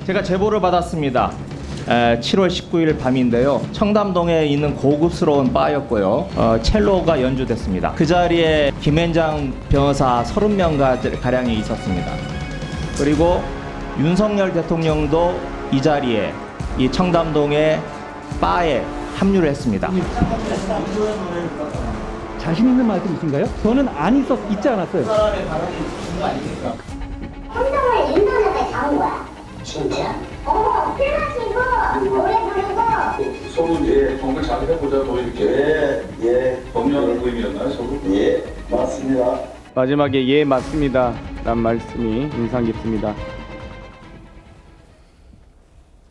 제가 제보를 받았습니다. 7월 19일 밤인데요. 청담동에 있는 고급스러운 바였고요. 첼로가 연주됐습니다. 그 자리에 김앤장 변호사 30명 가량이 있었습니다. 그리고 윤석열 대통령도 이 자리에 이 청담동의 바에 합류를 했습니다. 자신 있는 말씀이신가요? 저는 안 있지 않았어요. 사람의 발언이 있는 거 아닙니까? 행동을 인터넷에 담은 거야. 진짜? 술 마시고 노래 부르고 서로 이제 정말 잘 해보자 뭐 이렇게 법령하는 의미였나요 서로? 예 맞습니다. 마지막에 예 맞습니다 라는 말씀이 인상 깊습니다.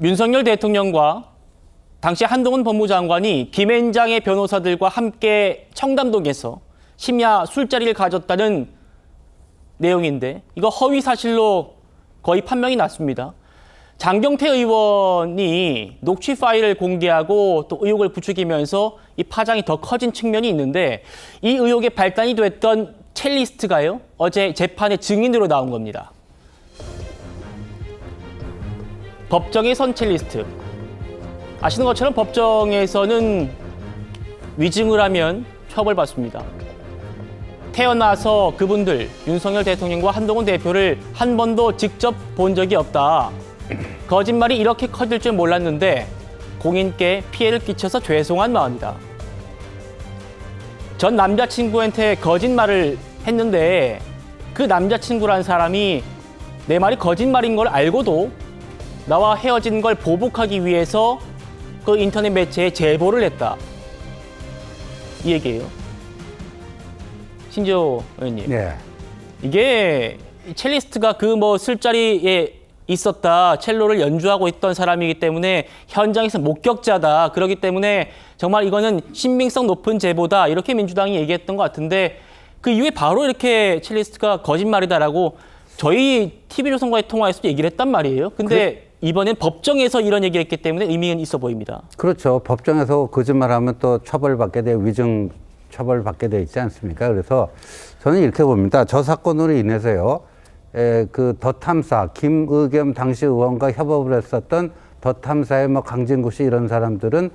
윤석열 대통령과 당시 한동훈 법무장관이 김앤장의 변호사들과 함께 청담동에서 심야 술자리를 가졌다는 내용인데 이거 허위 사실로 거의 판명이 났습니다. 장경태 의원이 녹취 파일을 공개하고 또 의혹을 부추기면서 이 파장이 더 커진 측면이 있는데 이 의혹의 발단이 됐던 첼리스트가요, 어제 재판의 증인으로 나온 겁니다. 법정에 선 첼리스트. 아시는 것처럼 법정에서는 위증을 하면 처벌받습니다. 태어나서 그분들, 윤석열 대통령과 한동훈 대표를 한 번도 직접 본 적이 없다. 거짓말이 이렇게 커질 줄 몰랐는데 공인께 피해를 끼쳐서 죄송한 마음이다. 전 남자친구한테 거짓말을 했는데 그 남자친구란 사람이 내 말이 거짓말인 걸 알고도 나와 헤어진 걸 보복하기 위해서 그 인터넷 매체에 제보를 했다. 이 얘기예요. 신지호 의원님. 네. 이게 첼리스트가 그 뭐 술자리에 있었다, 첼로를 연주하고 있던 사람이기 때문에 현장에서 목격자다. 그렇기 때문에 정말 이거는 신빙성 높은 제보다 이렇게 민주당이 얘기했던 것 같은데 그 이후에 바로 이렇게 첼리스트가 거짓말이다라고 저희 TV조선과의 통화에서도 얘기를 했단 말이에요. 근데 이번엔 법정에서 이런 얘기를 했기 때문에 의미는 있어 보입니다. 그렇죠. 법정에서 거짓말하면 또 처벌받게 돼 위증 처벌받게 돼 있지 않습니까? 그래서 저는 이렇게 봅니다. 저 사건으로 인해서요. 그 더 탐사 김의겸 당시 의원과 협업을 했었던 더 탐사의 뭐 강진구 씨 이런 사람들은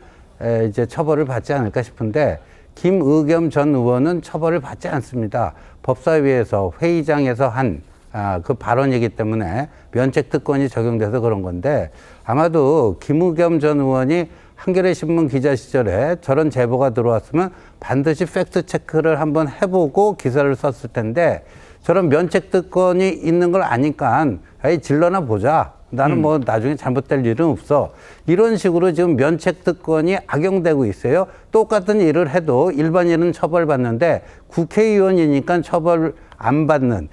이제 처벌을 받지 않을까 싶은데 김의겸 전 의원은 처벌을 받지 않습니다. 법사위에서 회의장에서 한 그 발언이기 때문에 면책특권이 적용돼서 그런 건데 아마도 김의겸 전 의원이 한겨레 신문 기자 시절에 저런 제보가 들어왔으면 반드시 팩트 체크를 한번 해보고 기사를 썼을 텐데 저런 면책특권이 있는 걸 아니까 아예 질러나 보자. 나는 뭐 나중에 잘못될 일은 없어. 이런 식으로 지금 면책특권이 악용되고 있어요. 똑같은 일을 해도 일반인은 처벌받는데 국회의원이니까 처벌 안 받는.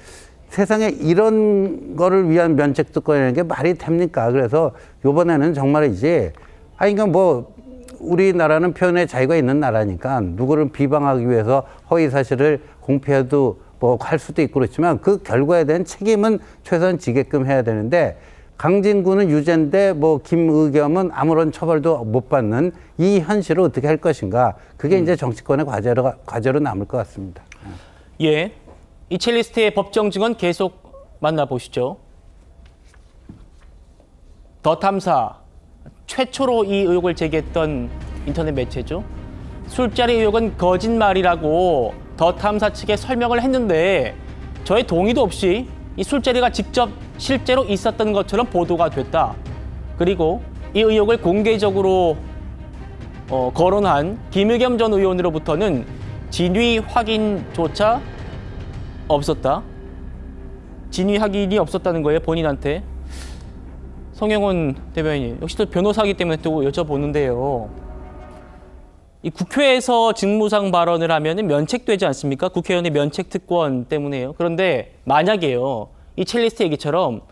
세상에 이런 거를 위한 면책특권이라는 게 말이 됩니까? 그래서 이번에는 정말이지. 그러니까 뭐 우리나라는 표현의 자유가 있는 나라니까 누구를 비방하기 위해서 허위 사실을 공표해도 뭐 할 수도 있고 그렇지만 그 결과에 대한 책임은 최소한 지게끔 해야 되는데 강진구는 유죄인데 뭐 김의겸은 아무런 처벌도 못 받는 이 현실을 어떻게 할 것인가. 그게 이제 정치권의 과제로 남을 것 같습니다. 예. 이 첼리스트의 법정 증언 계속 만나보시죠. 더 탐사, 최초로 이 의혹을 제기했던 인터넷 매체죠. 술자리 의혹은 거짓말이라고 더 탐사 측에 설명을 했는데 저의 동의도 없이 이 술자리가 직접 실제로 있었던 것처럼 보도가 됐다. 그리고 이 의혹을 공개적으로 거론한 김의겸 전 의원으로부터는 진위 확인조차 없었다. 진위 확인이 없었다는 거예요, 본인한테. 성영훈 대변인, 역시 또 변호사이기 때문에 또 여쭤보는데요. 이 국회에서 직무상 발언을 하면 면책되지 않습니까? 국회의원의 면책특권 때문에요. 그런데 만약에요, 이 첼리스트 얘기처럼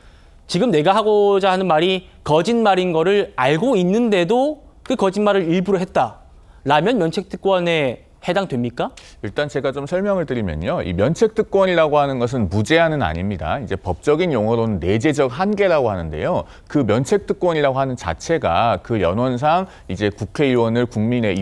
지금 내가 하고자 하는 말이 거짓말인 거를 알고 있는데도 그 거짓말을 일부러 했다라면 면책특권에 해당됩니까? 일단 제가 좀 설명을 드리면요. 이 면책특권이라고 하는 것은 무제한은 아닙니다. 이제 법적인 용어로는 내재적 한계라고 하는데요. 그 면책특권이라고 하는 자체가 그 연원상 이제 국회의원을 국민의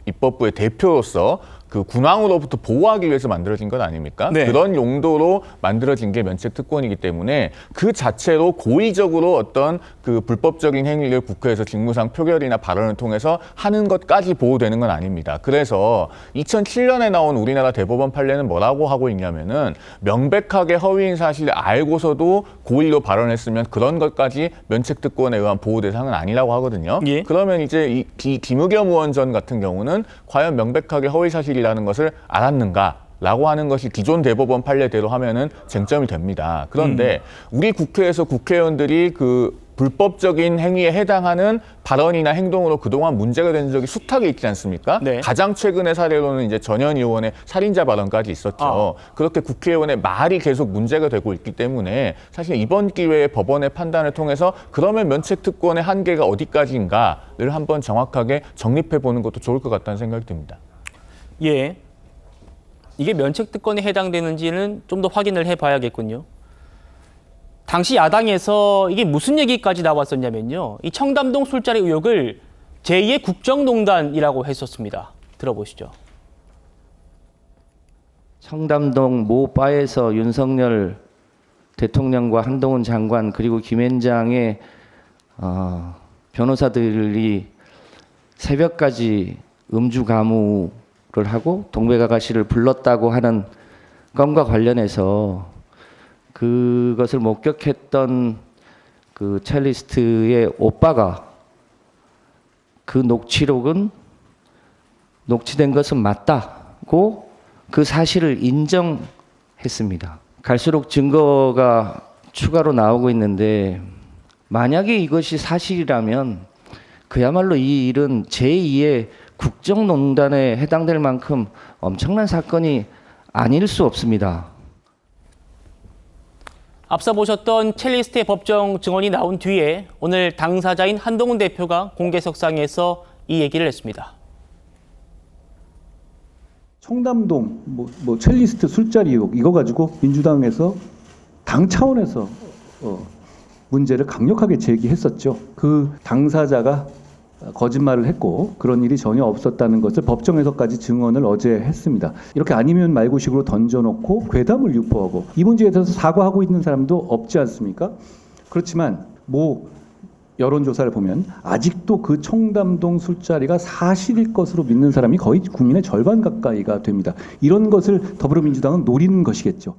입법부의 대표로서 그 군왕으로부터 보호하기 위해서 만들어진 것 아닙니까? 네. 그런 용도로 만들어진 게 면책특권이기 때문에 그 자체로 고의적으로 어떤 그 불법적인 행위를 국회에서 직무상 표결이나 발언을 통해서 하는 것까지 보호되는 건 아닙니다. 그래서 2007년에 나온 우리나라 대법원 판례는 뭐라고 하고 있냐면은 명백하게 허위인 사실을 알고서도 고의로 발언했으면 그런 것까지 면책특권에 의한 보호 대상은 아니라고 하거든요. 예. 그러면 이제 이 김의겸 의원 전 같은 경우는 과연 명백하게 허위 사실이라는 것을 알았는가? 라고 하는 것이 기존 대법원 판례대로 하면은 쟁점이 됩니다. 그런데 우리 국회에서 국회의원들이 그 불법적인 행위에 해당하는 발언이나 행동으로 그동안 문제가 된 적이 숱하게 있지 않습니까? 네. 가장 최근의 사례로는 이제 전현 의원의 살인자 발언까지 있었죠. 그렇게 국회의원의 말이 계속 문제가 되고 있기 때문에 사실 이번 기회에 법원의 판단을 통해서 그러면 면책특권의 한계가 어디까지인가를 한번 정확하게 정립해 보는 것도 좋을 것 같다는 생각이 듭니다. 예. 이게 면책특권에 해당되는지는 좀 더 확인을 해봐야겠군요. 당시 야당에서 이게 무슨 얘기까지 나왔었냐면요. 이 청담동 술자리 의혹을 제2의 국정농단이라고 했었습니다. 들어보시죠. 청담동 모 바에서 윤석열 대통령과 한동훈 장관 그리고 김앤장의 변호사들이 새벽까지 음주 가무를 하고 동백아가씨를 불렀다고 하는 건과 관련해서 그것을 목격했던 그 첼리스트의 오빠가 그 녹취록은 녹취된 것은 맞다고 그 사실을 인정했습니다. 갈수록 증거가 추가로 나오고 있는데 만약에 이것이 사실이라면 그야말로 이 일은 제2의 국정농단에 해당될 만큼 엄청난 사건이 아닐 수 없습니다. 앞서 보셨던 첼리스트의 법정 증언이 나온 뒤에 오늘 당사자인 한동훈 대표가 공개석상에서 이 얘기를 했습니다. 청담동 뭐 첼리스트 술자리 의혹 이거 가지고 민주당에서 당 차원에서 문제를 강력하게 제기했었죠. 그 당사자가 거짓말을 했고 그런 일이 전혀 없었다는 것을 법정에서까지 증언을 어제 했습니다. 이렇게 아니면 말고식으로 던져놓고 괴담을 유포하고 이 문제에 대해서 사과하고 있는 사람도 없지 않습니까? 그렇지만 여론조사를 보면 아직도 그 청담동 술자리가 사실일 것으로 믿는 사람이 거의 국민의 절반 가까이가 됩니다. 이런 것을 더불어민주당은 노리는 것이겠죠.